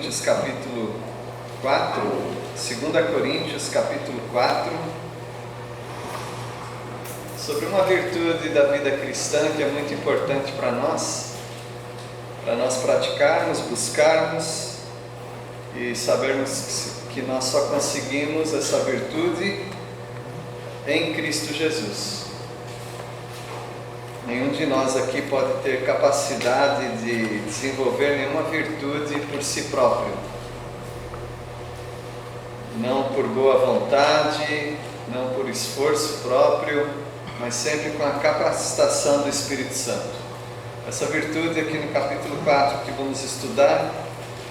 Coríntios capítulo 4, 2 Coríntios capítulo 4, sobre uma virtude da vida cristã que é muito importante para nós praticarmos, buscarmos e sabermos que nós só conseguimos essa virtude em Cristo Jesus. Nenhum de nós aqui pode ter capacidade de desenvolver nenhuma virtude por si próprio. Não por boa vontade, não por esforço próprio, mas sempre com a capacitação do Espírito Santo. Essa virtude aqui no capítulo 4 que vamos estudar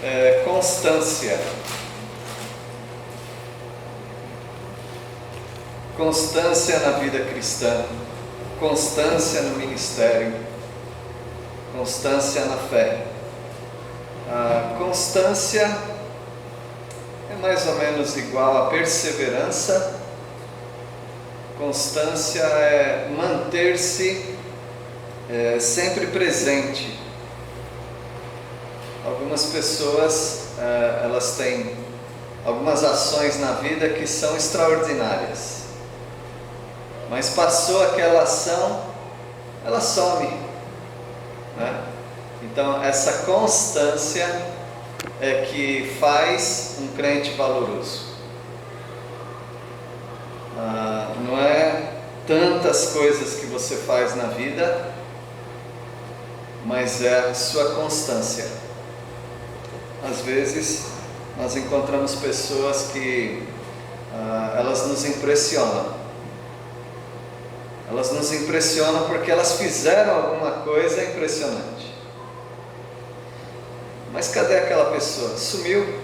é constância. Constância na vida cristã, constância no ministério, constância na fé. A constância é mais ou menos igual a perseverança. Constância é manter-se sempre presente. Algumas pessoas elas têm algumas ações na vida que são extraordinárias, mas passou aquela ação, ela some, né? Então essa constância é que faz um crente valoroso. Não é tantas coisas que você faz na vida, mas é a sua constância. Às vezes nós encontramos pessoas que elas nos impressionam. Elas nos impressionam porque elas fizeram alguma coisa impressionante. Mas cadê aquela pessoa? Sumiu.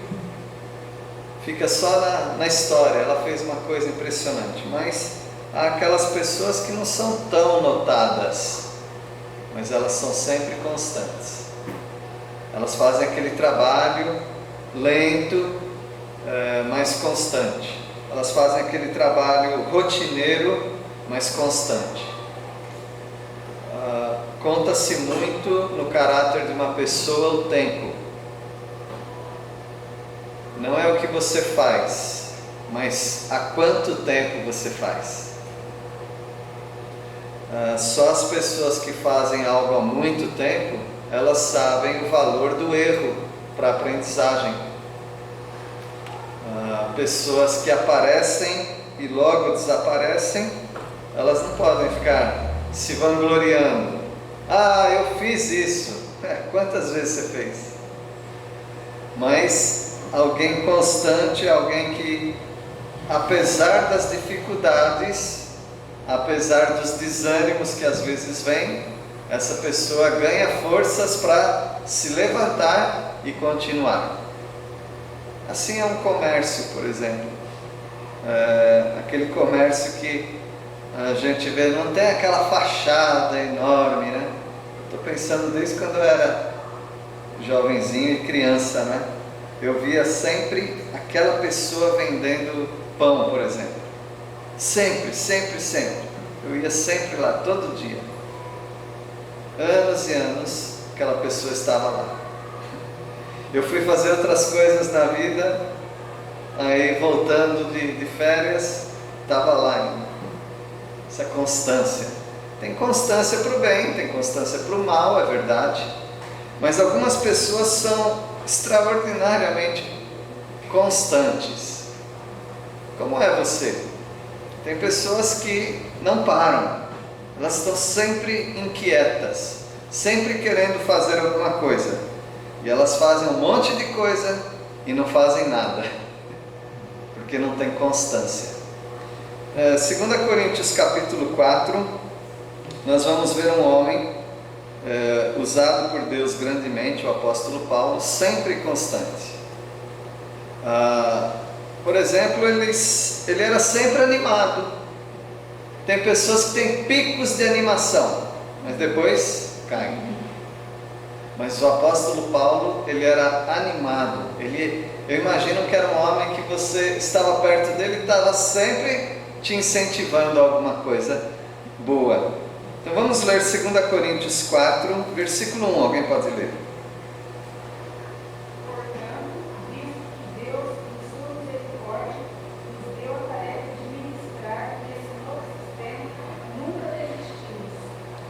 Fica só na história. Ela fez uma coisa impressionante. Mas há aquelas pessoas que não são tão notadas, mas elas são sempre constantes. Elas fazem aquele trabalho lento, mas constante. Elas fazem aquele trabalho rotineiro, mas constante. Conta-se muito no caráter de uma pessoa o tempo. Não é o que você faz, mas há quanto tempo você faz. Só as pessoas que fazem algo há muito tempo, elas sabem o valor do erro para a aprendizagem. Pessoas que aparecem e logo desaparecem, elas não podem ficar se vangloriando. Eu fiz isso. Quantas vezes você fez? Mas alguém constante, alguém que, apesar das dificuldades, apesar dos desânimos que às vezes vêm, essa pessoa ganha forças para se levantar e continuar. Assim é um comércio, por exemplo. Aquele comércio que a gente vê, não tem aquela fachada enorme, né? Estou pensando desde quando eu era jovenzinho e criança, né? Eu via sempre aquela pessoa vendendo pão, por exemplo. Sempre, sempre, sempre. Eu ia sempre lá, todo dia. Anos e anos, aquela pessoa estava lá. Eu fui fazer outras coisas na vida, aí voltando de férias, estava lá ainda. Essa constância. Tem constância para o bem, tem constância para o mal, é verdade. Mas algumas pessoas são extraordinariamente constantes. Como é você? Tem pessoas que não param. Elas estão sempre inquietas, sempre querendo fazer alguma coisa. E elas fazem um monte de coisa e não fazem nada, porque não tem constância. 2 Coríntios capítulo 4, nós vamos ver um homem usado por Deus grandemente, o apóstolo Paulo, sempre constante. Por exemplo, ele era sempre animado. Tem pessoas que têm picos de animação, mas depois caem. Mas o apóstolo Paulo, ele era animado. Eu imagino que era um homem que você estava perto dele e estava sempre te incentivando a alguma coisa boa. Então vamos ler 2 Coríntios 4, versículo 1. Alguém pode ler?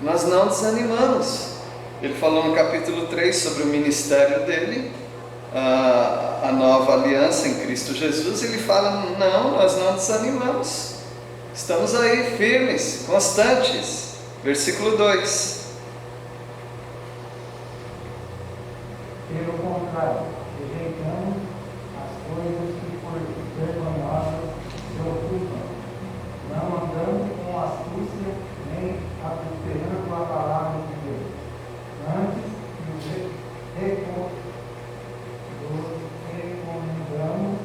nós não desanimamos. Ele falou no capítulo 3 sobre o ministério dele, a nova aliança em Cristo Jesus. Ele fala, não, nós não desanimamos, estamos aí firmes, constantes. Versículo 2. Pelo contrário, rejeitamos as coisas que por vergonhosas se ocultam, não andando com astúcia nem adulterando a palavra de Deus. Antes, recomendamos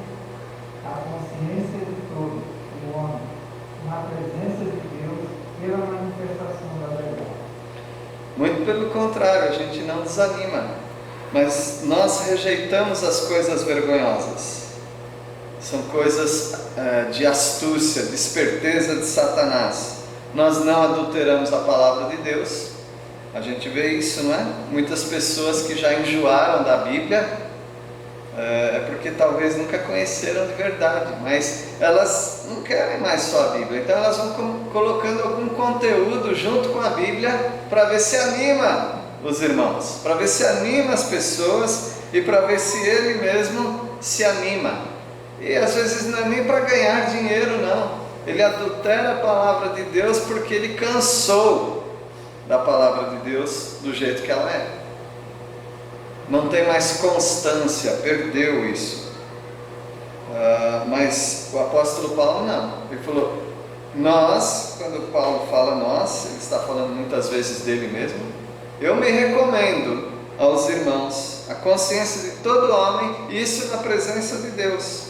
a consciência de todo o homem na presença de Deus pela manifestação da verdade. Muito pelo contrário, a gente não desanima, mas nós rejeitamos as coisas vergonhosas. São coisas de astúcia, de esperteza de Satanás. Nós não adulteramos a palavra de Deus. A gente vê isso, não é? Muitas pessoas que já enjoaram da Bíblia, é porque talvez nunca conheceram de verdade, mas elas não querem mais só a Bíblia, então elas vão colocando algum conteúdo junto com a Bíblia para ver se anima os irmãos, para ver se anima as pessoas e para ver se ele mesmo se anima. E às vezes não é nem para ganhar dinheiro, não. Ele adultera a palavra de Deus porque ele cansou da palavra de Deus do jeito que ela é. Não tem mais constância, perdeu isso. Mas o apóstolo Paulo não. Ele falou, nós, quando Paulo fala nós, ele está falando muitas vezes dele mesmo. Eu me recomendo aos irmãos a consciência de todo homem, isso na presença de Deus,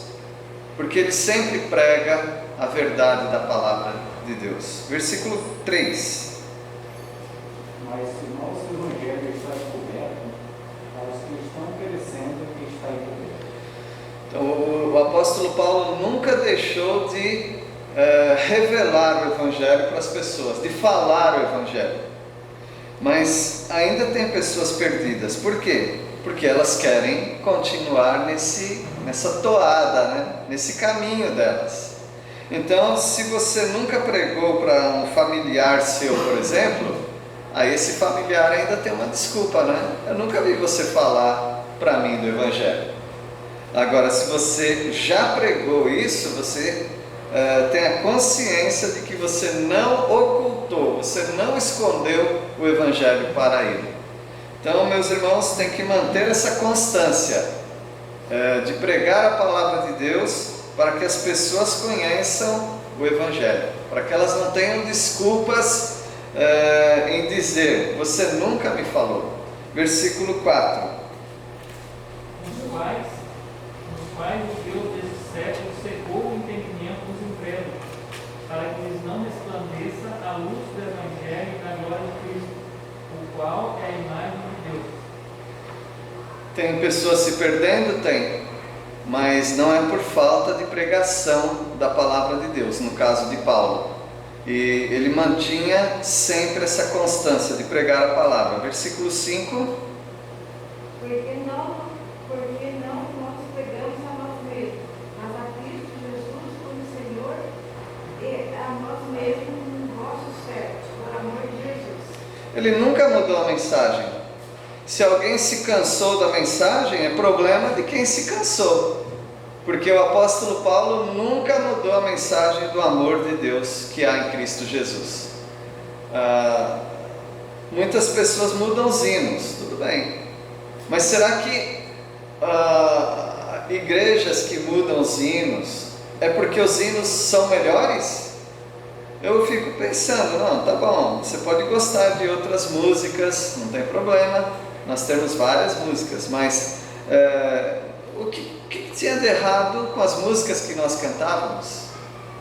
porque ele sempre prega a verdade da palavra de Deus. Versículo 3. Mas se o nosso evangelho está descoberto, aos que estão perecendo está encoberto. Então o apóstolo Paulo nunca deixou de revelar o evangelho para as pessoas, de falar o evangelho. Mas ainda tem pessoas perdidas. Por quê? Porque elas querem continuar nessa toada, né? Nesse caminho delas. Então, se você nunca pregou para um familiar seu, por exemplo, aí esse familiar ainda tem uma desculpa, né? Eu nunca vi você falar para mim do Evangelho. Agora, se você já pregou isso, você tem a consciência de que você não ocultou, você não escondeu o Evangelho para ele. Então, meus irmãos, tem que manter essa constância de pregar a palavra de Deus para que as pessoas conheçam o Evangelho, para que elas não tenham desculpas em dizer, você nunca me falou. Versículo 4. Os quais o Deus desse século cegou o entendimento dos incrédulos, para que lhes não resplandeça a luz do Evangelho da glória de Cristo, o qual é a imagem de Deus. Tem pessoas se perdendo? Tem. Mas não é por falta de pregação da palavra de Deus, no caso de Paulo. E ele mantinha sempre essa constância de pregar a palavra. Versículo 5. Porque não nós pregamos a nós mesmos, mas a Cristo Jesus como Senhor e a nós mesmos no vosso certo, por amor de Jesus. Ele nunca mudou a mensagem. Se alguém se cansou da mensagem, é problema de quem se cansou. Porque o apóstolo Paulo nunca mudou a mensagem do amor de Deus que há em Cristo Jesus. Muitas pessoas mudam os hinos, tudo bem. Mas será que igrejas que mudam os hinos é porque os hinos são melhores? Eu fico pensando, não, tá bom, você pode gostar de outras músicas, não tem problema, nós temos várias músicas, mas o que tinha de errado com as músicas que nós cantávamos?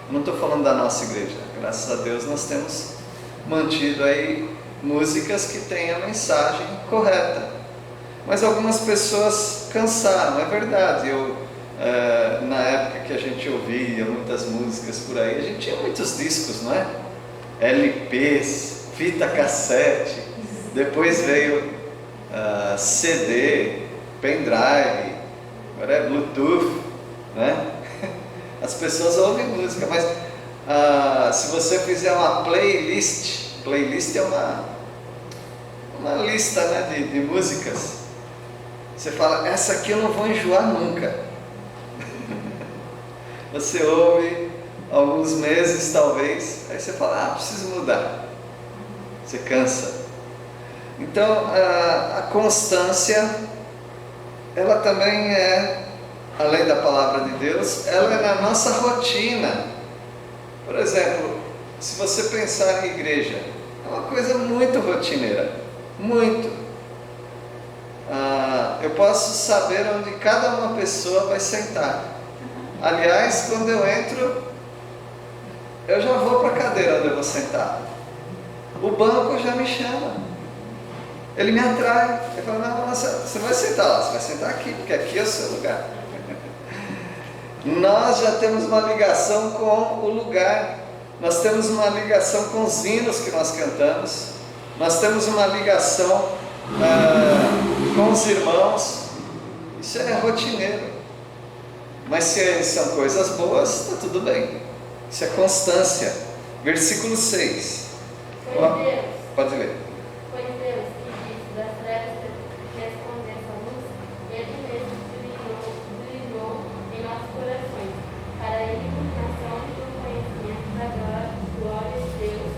Eu não estou falando da nossa igreja, graças a Deus nós temos mantido aí músicas que têm a mensagem correta. Mas algumas pessoas cansaram, é verdade. Na época que a gente ouvia muitas músicas por aí, a gente tinha muitos discos, não é? LPs, fita cassete, depois veio CD, pendrive, agora é Bluetooth, né? As pessoas ouvem música, mas se você fizer uma playlist é uma lista, né, de músicas. Você fala, essa aqui eu não vou enjoar nunca. Você ouve alguns meses talvez, aí você fala, preciso mudar. Você cansa. Então a constância, ela também é, além da palavra de Deus, ela é na nossa rotina. Por exemplo, se você pensar em igreja, é uma coisa muito rotineira, muito. Eu posso saber onde cada uma pessoa vai sentar. Aliás, quando eu entro, eu já vou para a cadeira onde eu vou sentar. O banco já me chama. Ele me atrai. Ele fala, não, você vai sentar lá, você vai sentar aqui, porque aqui é o seu lugar. Nós já temos uma ligação com o lugar. Nós temos uma ligação com os hinos que nós cantamos. Nós temos uma ligação com os irmãos. Isso é rotineiro. Mas se são coisas boas, está tudo bem. Isso é constância. Versículo 6. Pode ler. Foi Deus que disse das trevas resplandece a luz, Ele mesmo brilhou em nossos corações, para a iluminação do conhecimento da glória de Deus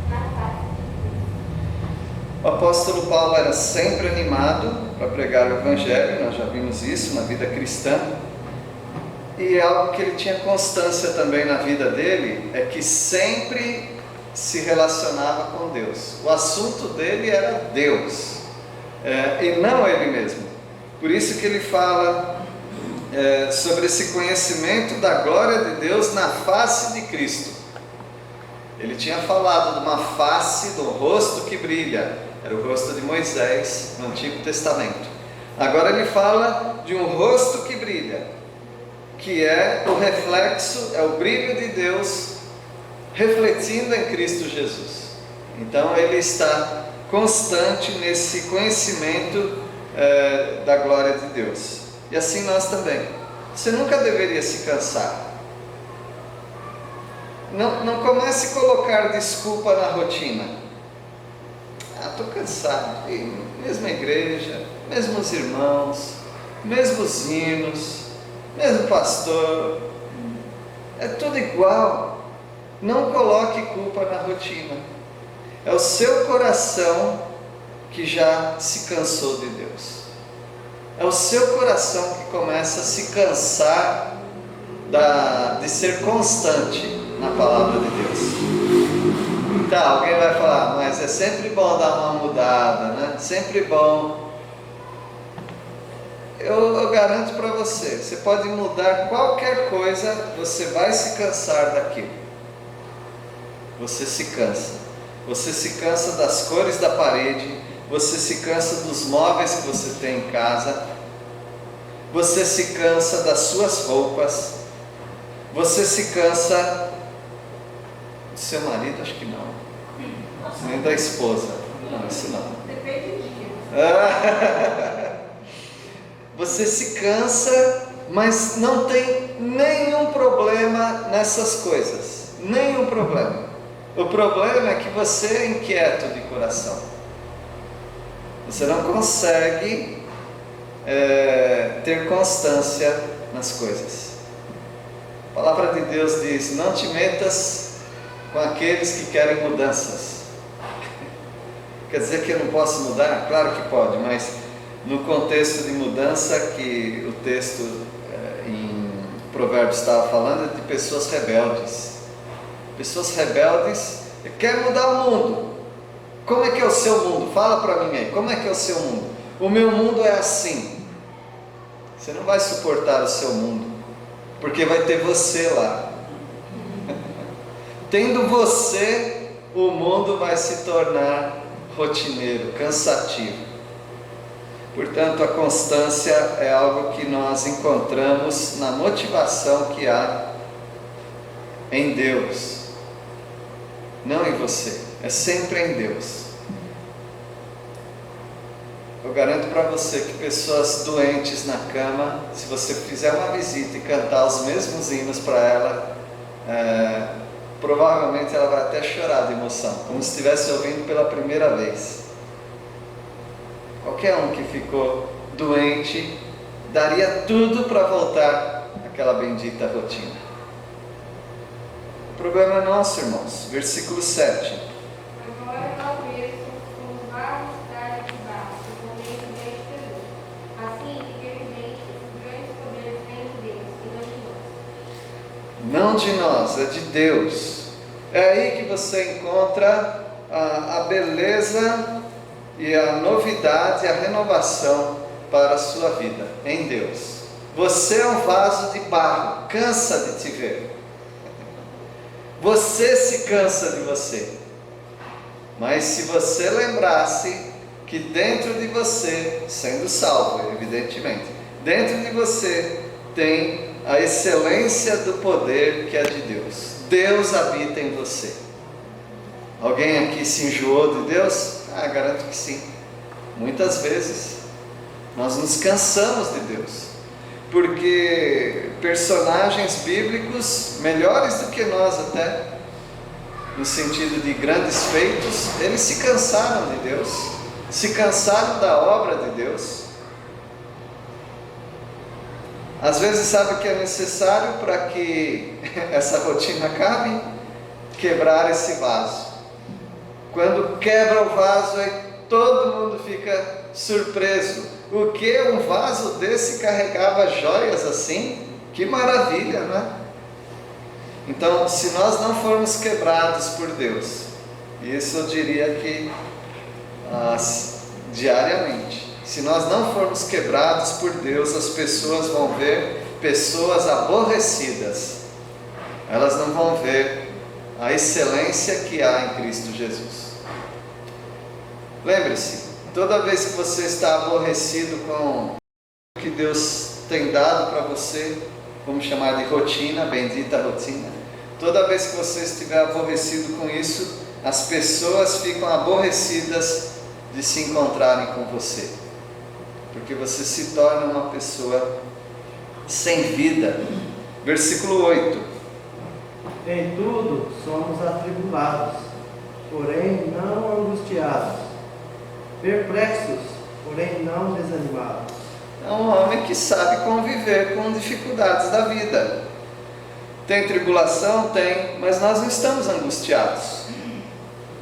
na face de Cristo. O apóstolo Paulo era sempre animado para pregar o Evangelho, nós já vimos isso na vida cristã. E algo que ele tinha constância também na vida dele é que sempre se relacionava com Deus. O assunto dele era Deus, e não ele mesmo. Por isso que ele fala sobre esse conhecimento da glória de Deus na face de Cristo. Ele tinha falado de uma face, do rosto que brilha. Era o rosto de Moisés no Antigo Testamento. Agora ele fala de um rosto que brilha, que é o reflexo, é o brilho de Deus refletindo em Cristo Jesus. Então ele está constante nesse conhecimento da glória de Deus. E assim nós também. Você nunca deveria se cansar. Não comece a colocar desculpa na rotina. Estou cansado. E mesma igreja, mesmos irmãos, mesmos hinos, mesmo pastor, é tudo igual. Não coloque culpa na rotina. É o seu coração que já se cansou de Deus. É o seu coração que começa a se cansar de ser constante na palavra de Deus. Então, alguém vai falar, mas é sempre bom dar uma mudada, né? Sempre bom. Eu garanto para você, você pode mudar qualquer coisa, você vai se cansar daquilo. Você se cansa. Você se cansa das cores da parede, você se cansa dos móveis que você tem em casa, você se cansa das suas roupas, você se cansa do seu marido, acho que não, nem da esposa, não, isso não. Depende de dia. Você se cansa, mas não tem nenhum problema nessas coisas, nenhum problema. O problema é que você é inquieto de coração. Você não consegue ter constância nas coisas. A palavra de Deus diz, não te metas com aqueles que querem mudanças. Quer dizer que eu não posso mudar? Claro que pode, mas no contexto de mudança que o texto em Provérbios estava falando, é de pessoas rebeldes. Pessoas rebeldes querem mudar o mundo. Como é que é o seu mundo? Fala para mim aí, como é que é o seu mundo? O meu mundo é assim. Você não vai suportar o seu mundo, porque vai ter você lá. Tendo você, o mundo vai se tornar rotineiro, cansativo. Portanto, a constância é algo que nós encontramos na motivação que há em Deus, não em você, é sempre em Deus. Eu garanto para você que pessoas doentes na cama, se você fizer uma visita e cantar os mesmos hinos para ela, provavelmente ela vai até chorar de emoção, como se estivesse ouvindo pela primeira vez. qualquer um que ficou doente daria tudo para voltar àquela bendita rotina. O problema é nosso, irmãos. Versículo 7. Agora talvez como vários estágios de barro, o momento bem exterior. Assim, infelizmente, os grandes poderes vêm de Deus e não de nós. Não de nós, é de Deus. É aí que você encontra a beleza e a novidade, a renovação para a sua vida, em Deus. Você é um vaso de barro, cansa de te ver. Você se cansa de você. Mas se você lembrasse que dentro de você, sendo salvo, evidentemente, dentro de você tem a excelência do poder que é de Deus. Deus habita em você. Alguém aqui se enjoou de Deus? Garanto que sim. Muitas vezes nós nos cansamos de Deus, porque personagens bíblicos, melhores do que nós até, no sentido de grandes feitos, eles se cansaram de Deus, se cansaram da obra de Deus. Às vezes sabe o que é necessário para que essa rotina acabe? Quebrar esse vaso. Quando quebra o vaso, aí todo mundo fica surpreso. O que um vaso desse carregava joias assim? Que maravilha, né? Então, se nós não formos quebrados por Deus, isso eu diria que diariamente, se nós não formos quebrados por Deus, as pessoas vão ver pessoas aborrecidas. Elas não vão ver a excelência que há em Cristo Jesus. Lembre-se, toda vez que você está aborrecido com o que Deus tem dado para você, vamos chamar de rotina, bendita rotina. Toda vez que você estiver aborrecido com isso, as pessoas ficam aborrecidas de se encontrarem com você, porque você se torna uma pessoa sem vida. Versículo 8. Em tudo somos atribulados, porém não angustiados, perplexos, porém não desanimados. É um homem que sabe conviver com dificuldades da vida. Tem tribulação? Tem, mas nós não estamos angustiados.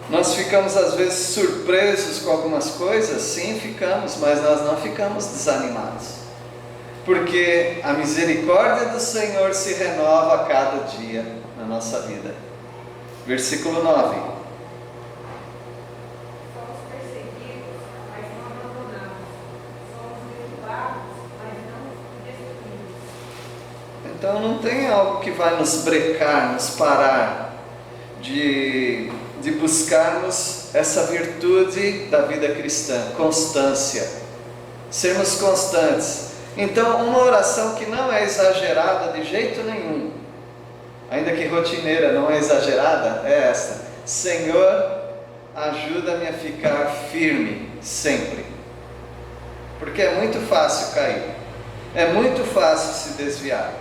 Nós ficamos às vezes surpresos com algumas coisas? Sim, ficamos, mas nós não ficamos desanimados. Porque a misericórdia do Senhor se renova a cada dia na nossa vida. Versículo 9. Somos perseguidos, mas não abandonados. Somos derrubados, mas não destruídos. Então não tem algo que vai nos brecar, nos parar de buscarmos essa virtude da vida cristã, constância, sermos constantes. Então uma oração que não é exagerada de jeito nenhum, ainda que rotineira, não é exagerada, é esta: Senhor, ajuda-me a ficar firme sempre, porque é muito fácil cair, é muito fácil se desviar,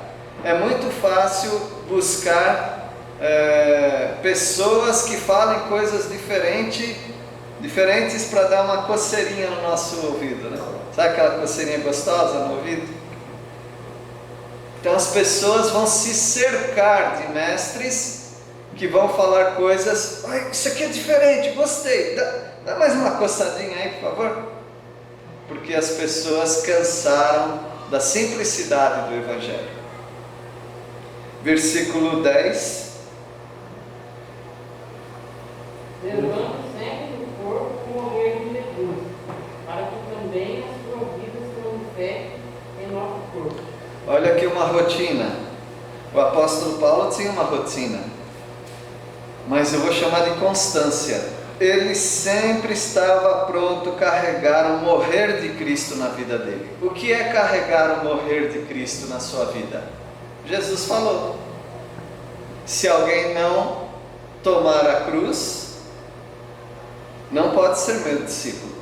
é muito fácil buscar pessoas que falem coisas diferentes para dar uma coceirinha no nosso ouvido, né? Sabe aquela coceirinha gostosa no ouvido? Então as pessoas vão se cercar de mestres que vão falar coisas: isso aqui é diferente, gostei, dá mais uma coçadinha aí, por favor. Porque as pessoas cansaram da simplicidade do Evangelho. Versículo 10. Levando sempre no corpo o mover de Jesus, para que também as providas pela fé em nosso corpo. Olha aqui uma rotina. O apóstolo Paulo tinha uma rotina, mas eu vou chamar de constância. Ele sempre estava pronto a carregar o morrer de Cristo na vida dele. O que é carregar o morrer de Cristo na sua vida? Jesus falou: se alguém não tomar a cruz, não pode ser meu discípulo.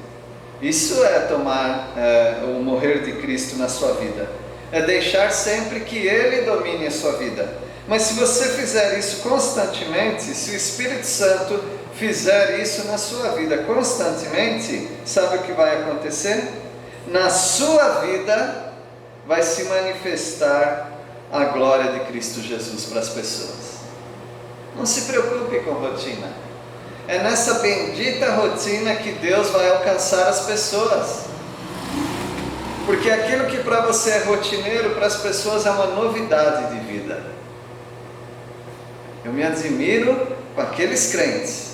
Isso é tomar o morrer de Cristo na sua vida. É deixar sempre que Ele domine a sua vida. Mas se você fizer isso constantemente, se o Espírito Santo fizer isso na sua vida constantemente, sabe o que vai acontecer? Na sua vida vai se manifestar a glória de Cristo Jesus para as pessoas. Não se preocupe com rotina. É nessa bendita rotina que Deus vai alcançar as pessoas. Porque aquilo que para você é rotineiro, para as pessoas é uma novidade de vida. Eu me admiro com aqueles crentes.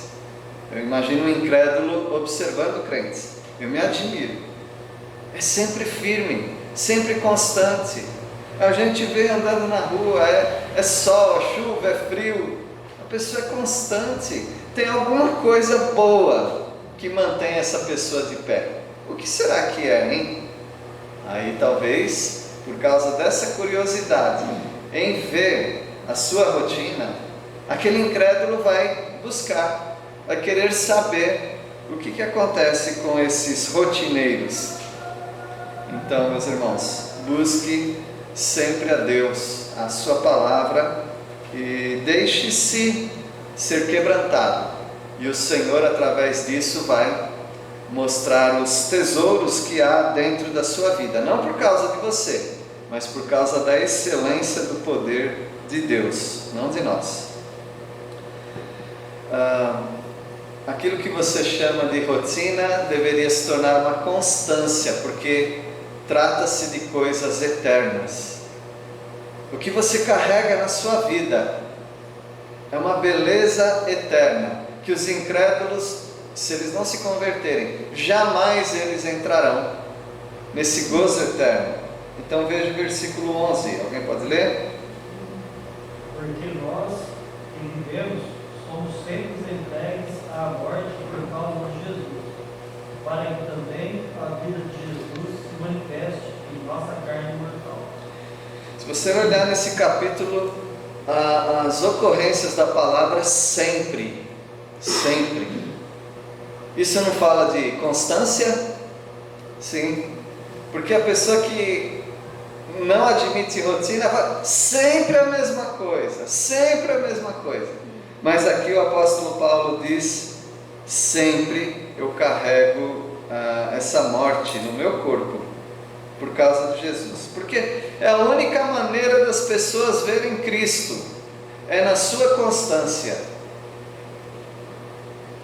Eu imagino um incrédulo observando crentes. Eu me admiro. É sempre firme, sempre constante. A gente vê andando na rua, é sol, chuva, é frio. A pessoa é constante. Tem alguma coisa boa que mantém essa pessoa de pé. O que será que é, hein? Aí talvez, por causa dessa curiosidade, em ver a sua rotina, aquele incrédulo vai buscar, vai querer saber o que acontece com esses rotineiros. Então, meus irmãos, busque sempre a Deus, a sua palavra, e deixe-se ser quebrantado. E o Senhor, através disso, vai mostrar os tesouros que há dentro da sua vida, não por causa de você, mas por causa da excelência do poder de Deus, não de nós. Aquilo que você chama de rotina deveria se tornar uma constância, porque trata-se de coisas eternas. O que você carrega na sua vida é uma beleza eterna, que os incrédulos, se eles não se converterem, jamais eles entrarão nesse gozo eterno. Então veja o versículo 11, alguém pode ler? Porque nós que vivemos somos sempre entregues à morte por causa de Jesus, para que também a vida de Jesus se manifeste em nossa carne mortal. Se você olhar nesse capítulo, as ocorrências da palavra sempre, sempre. Isso não fala de constância? Sim, porque a pessoa que não admite rotina fala sempre a mesma coisa, sempre a mesma coisa. Mas aqui o apóstolo Paulo diz: sempre eu carrego essa morte no meu corpo, por causa de Jesus. Porque é a única maneira das pessoas verem Cristo, é na sua constância.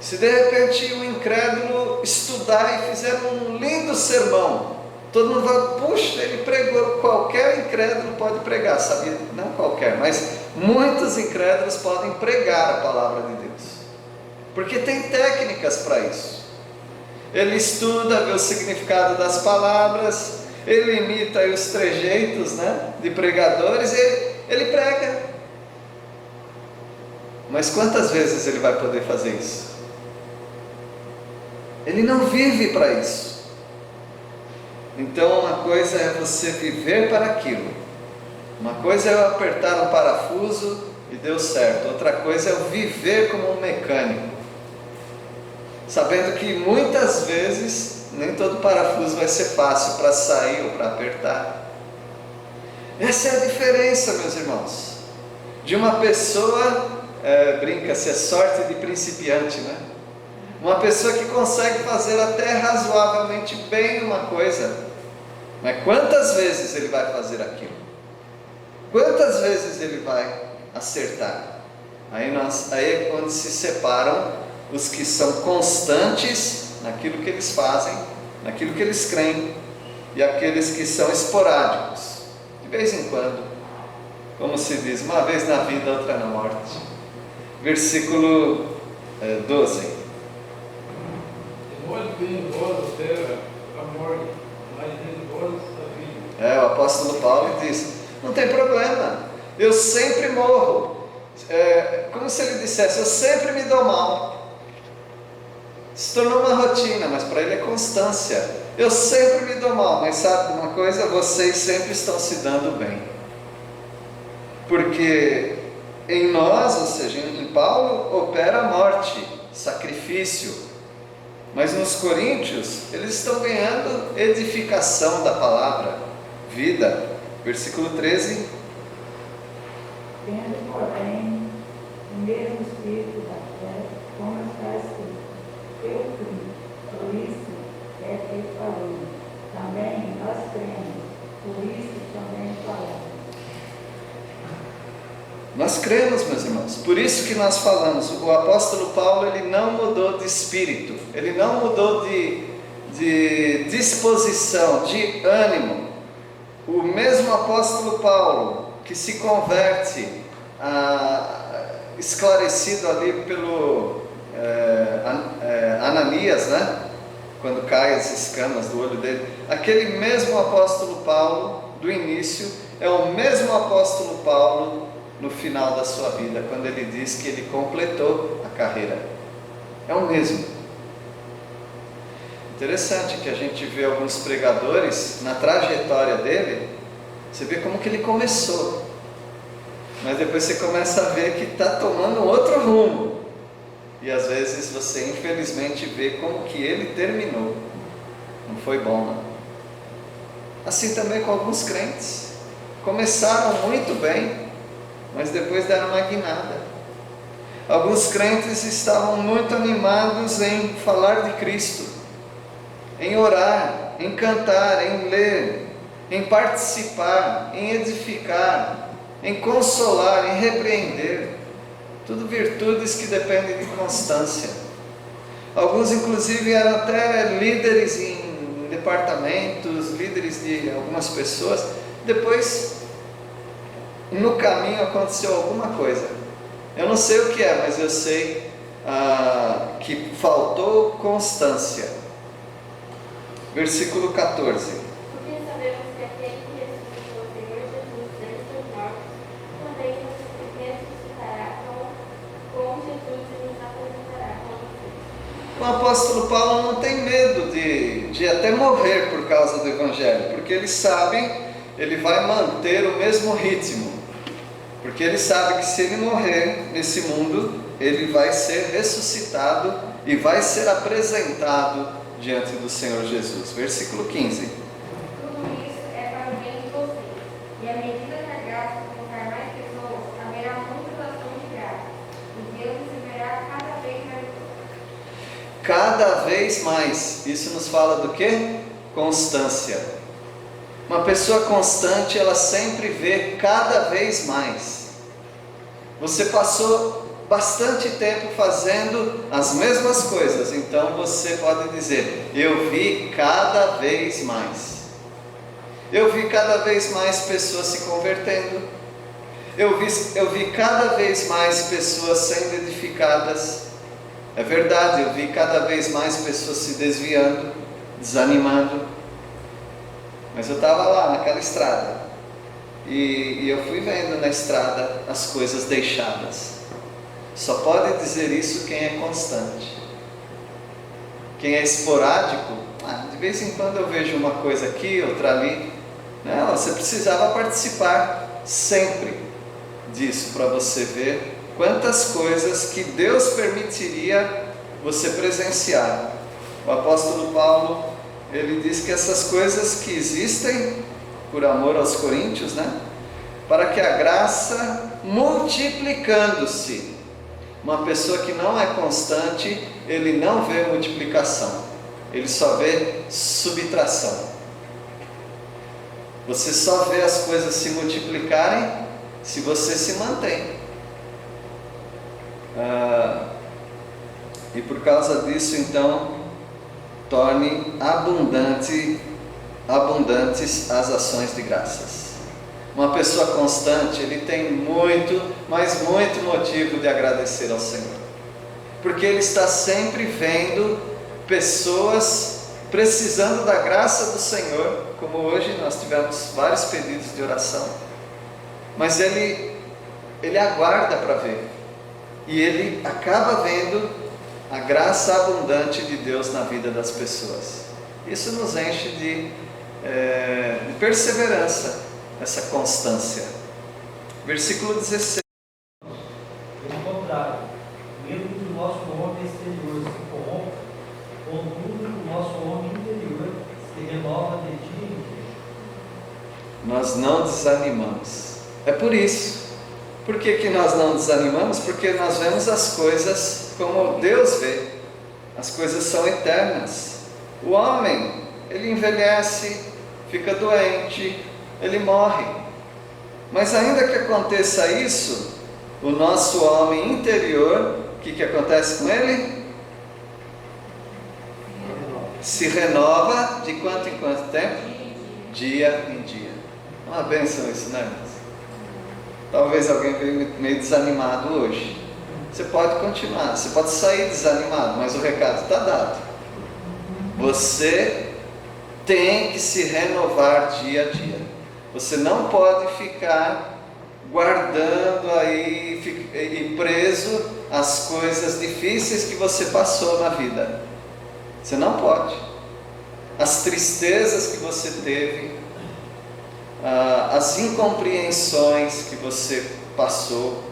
Se de repente um incrédulo estudar e fizer um lindo sermão, todo mundo vai, puxa, ele pregou. Qualquer incrédulo pode pregar, sabia? Não qualquer, mas muitos incrédulos podem pregar a palavra de Deus, porque tem técnicas para isso. Ele estuda, vê o significado das palavras, ele imita os trejeitos, né, de pregadores, e ele prega. Mas quantas vezes ele vai poder fazer isso? Ele não vive para isso. Então uma coisa é você viver para aquilo, uma coisa é eu apertar um parafuso e deu certo, outra coisa é eu viver como um mecânico, sabendo que muitas vezes nem todo parafuso vai ser fácil para sair ou para apertar. Essa é a diferença, meus irmãos, de uma pessoa, brinca-se, é sorte de principiante, né? Uma pessoa que consegue fazer até razoavelmente bem uma coisa, mas quantas vezes ele vai fazer aquilo? Quantas vezes ele vai acertar? Aí é quando se separam os que são constantes naquilo que eles fazem, naquilo que eles creem, e aqueles que são esporádicos, de vez em quando, como se diz, uma vez na vida, outra na morte. Versículo 12. O apóstolo Paulo diz: não tem problema, eu sempre morro. Como se ele dissesse: eu sempre me dou mal. Se tornou uma rotina, mas para ele é constância. Eu sempre me dou mal, mas sabe uma coisa? Vocês sempre estão se dando bem, porque em nós, ou seja, em Paulo, opera a morte, sacrifício. Mas nos coríntios, eles estão ganhando edificação da palavra, vida. Versículo 13. Tendo, porém, o mesmo espírito da fé, como está escrito. Eu criei, por isso é que falei. Também nós cremos, por isso também falamos. Nós cremos, meus irmãos, por isso que nós falamos. O apóstolo Paulo, ele não mudou de espírito, ele não mudou de disposição, de ânimo. O mesmo apóstolo Paulo, que se converte, esclarecido ali pelo Ananias, né? Quando caem as escamas do olho dele, aquele mesmo apóstolo Paulo do início é o mesmo apóstolo Paulo no final da sua vida, quando ele diz que ele completou a carreira. É o mesmo. Interessante que a gente vê alguns pregadores, na trajetória dele, você vê como que ele começou, mas depois você começa a ver que está tomando outro rumo, e às vezes você infelizmente vê como que ele terminou. Não foi bom, não. Assim também com alguns crentes, começaram muito bem, mas depois deram uma guinada. Alguns crentes estavam muito animados em falar de Cristo, em orar, em cantar, em ler, em participar, em edificar, em consolar, em repreender. Tudo virtudes que dependem de constância. Alguns inclusive eram até líderes em departamentos, líderes de algumas pessoas. Depois, no caminho aconteceu alguma coisa. Eu não sei o que é, mas eu sei que faltou constância. Versículo 14. Porque sabemos que aquele que ressuscitou o Senhor Jesus dentre os mortos, também ressuscitará com Jesus e nos apresentará com vocês. O apóstolo Paulo não tem medo de até morrer por causa do Evangelho, porque ele sabe, ele vai manter o mesmo ritmo, porque ele sabe que se ele morrer nesse mundo, ele vai ser ressuscitado e vai ser apresentado diante do Senhor Jesus. Versículo 15. Tudo isso é para o bem de vocês, e à medida que a graça alcançar mais pessoas, haverá muita ação de graça, e Deus receberá cada vez mais. Cada vez mais. Isso nos fala do quê? Constância. Uma pessoa constante, ela sempre vê cada vez mais. Você passou bastante tempo fazendo as mesmas coisas, então você pode dizer: eu vi cada vez mais. Eu vi cada vez mais pessoas se convertendo. Eu vi cada vez mais pessoas sendo edificadas. É verdade, eu vi cada vez mais pessoas se desviando, desanimando. Mas eu estava lá naquela estrada, e eu fui vendo na estrada as coisas deixadas. Só pode dizer isso quem é constante. Quem é esporádico, de vez em quando eu vejo uma coisa aqui, outra ali. Não, você precisava participar sempre disso, para você ver quantas coisas que Deus permitiria você presenciar. O apóstolo Paulo, ele diz que essas coisas que existem, por amor aos coríntios, né? Para que a graça, multiplicando-se. Uma pessoa que não é constante, ele não vê multiplicação, ele só vê subtração. Você só vê as coisas se multiplicarem se você se mantém. E por causa disso, então, torne abundantes as ações de graças. Uma pessoa constante, ele tem muito, mas muito motivo de agradecer ao Senhor, porque ele está sempre vendo pessoas precisando da graça do Senhor, como hoje nós tivemos vários pedidos de oração, mas ele aguarda para ver, e ele acaba vendo a graça abundante de Deus na vida das pessoas. Isso nos enche de perseverança, essa constância. Versículo 16. Pelo contrário, mesmo que o nosso homem exterior se corrompa, contudo o nosso homem interior se renova de dia em dia. Nós não desanimamos. É por isso. Por que nós não desanimamos? Porque nós vemos as coisas como Deus vê. As coisas são eternas. O homem, ele envelhece, fica doente, ele morre. Mas ainda que aconteça isso, o nosso homem interior, o que acontece com ele? Se renova de quanto em quanto tempo? Dia em dia. Uma bênção isso, né, irmãos? Talvez alguém veio meio desanimado hoje. Você pode continuar, você pode sair desanimado, mas o recado está dado. Você tem que se renovar dia a dia. Você não pode ficar guardando aí e preso às coisas difíceis que você passou na vida. Você não pode. As tristezas que você teve, as incompreensões que você passou,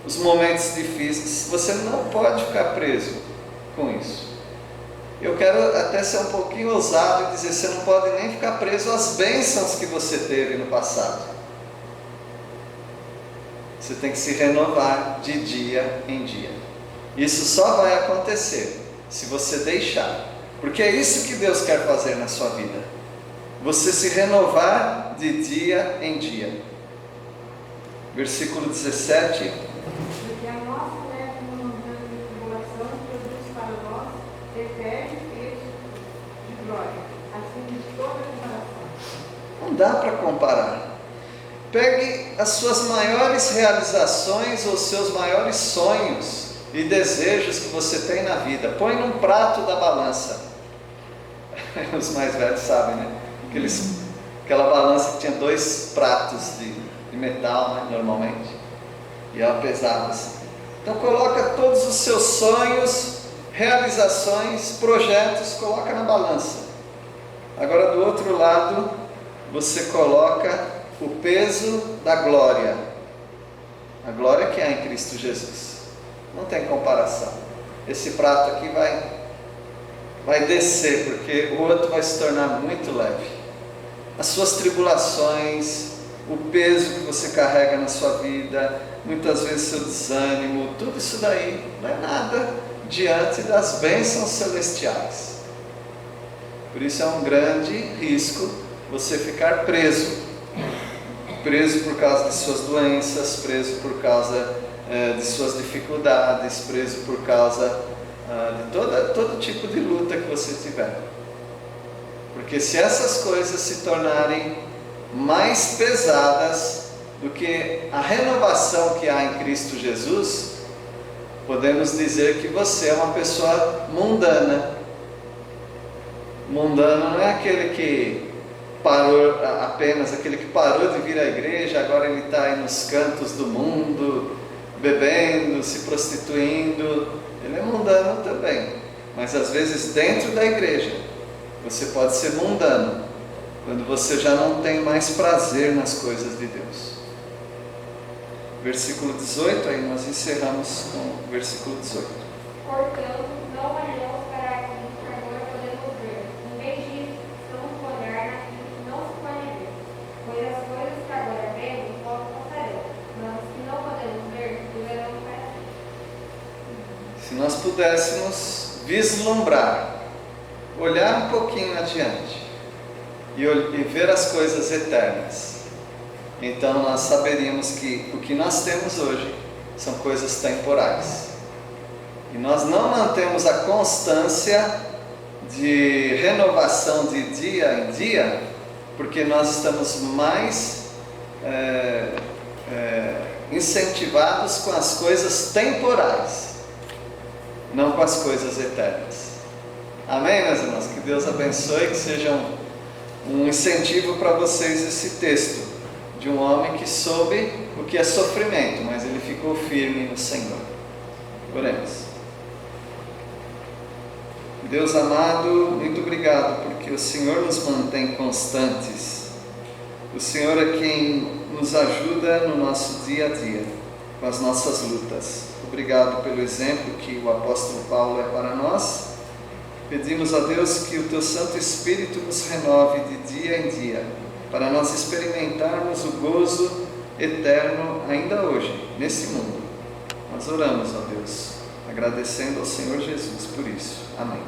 os momentos difíceis, você não pode ficar preso com isso. Eu quero até ser um pouquinho ousado e dizer, você não pode nem ficar preso às bênçãos que você teve no passado. Você tem que se renovar de dia em dia. Isso só vai acontecer se você deixar, porque é isso que Deus quer fazer na sua vida. Você se renovar de dia em dia. Versículo 17. Porque a nossa leve momentânea tribulação produz para nós eterno peso de glória, acima de toda comparação. Não dá para comparar. Pegue as suas maiores realizações ou seus maiores sonhos e desejos que você tem na vida. Põe num prato da balança. Os mais velhos sabem, né? Aquela balança que tinha 2 pratos de metal, né? Normalmente. E ela pesava assim. Então coloca todos os seus sonhos, realizações, projetos, coloca na balança. Agora do outro lado, você coloca o peso da glória. A glória que há em Cristo Jesus. Não tem comparação. Esse prato aqui vai descer, porque o outro vai se tornar muito leve. As suas tribulações, o peso que você carrega na sua vida, muitas vezes seu desânimo, tudo isso daí não é nada diante das bênçãos celestiais. Por isso é um grande risco você ficar preso por causa de suas doenças, preso por causa de suas dificuldades, preso por causa de todo tipo de luta que você tiver. Porque se essas coisas se tornarem mais pesadas do que a renovação que há em Cristo Jesus, podemos dizer que você é uma pessoa mundana. Mundano não é aquele que parou apenas, aquele que parou de vir à igreja, agora ele está aí nos cantos do mundo, bebendo, se prostituindo. Ele é mundano também, mas às vezes dentro da igreja você pode ser mundano, quando você já não tem mais prazer nas coisas de Deus. Versículo 18, aí nós encerramos com o versículo 18. Portanto, não olhemos para aquilo que agora podemos ver. Em vez disso, estamos a olhar naquilo que não se pode ver. Pois as coisas que agora vemos logo passarão, mas as que não podemos ver durarão para sempre. Se nós pudéssemos vislumbrar, olhar um pouquinho adiante e ver as coisas eternas, então nós saberíamos que o que nós temos hoje são coisas temporais. E nós não mantemos a constância de renovação de dia em dia, porque nós estamos mais incentivados com as coisas temporais, não com as coisas eternas. Amém, meus irmãos? Que Deus abençoe, que seja um incentivo para vocês esse texto de um homem que soube o que é sofrimento, mas ele ficou firme no Senhor. Oremos. Deus amado, muito obrigado porque o Senhor nos mantém constantes. O Senhor é quem nos ajuda no nosso dia a dia, com as nossas lutas. Obrigado pelo exemplo que o apóstolo Paulo é para nós. Pedimos a Deus que o Teu Santo Espírito nos renove de dia em dia, para nós experimentarmos o gozo eterno ainda hoje, nesse mundo. Nós oramos, ó Deus, agradecendo ao Senhor Jesus por isso. Amém.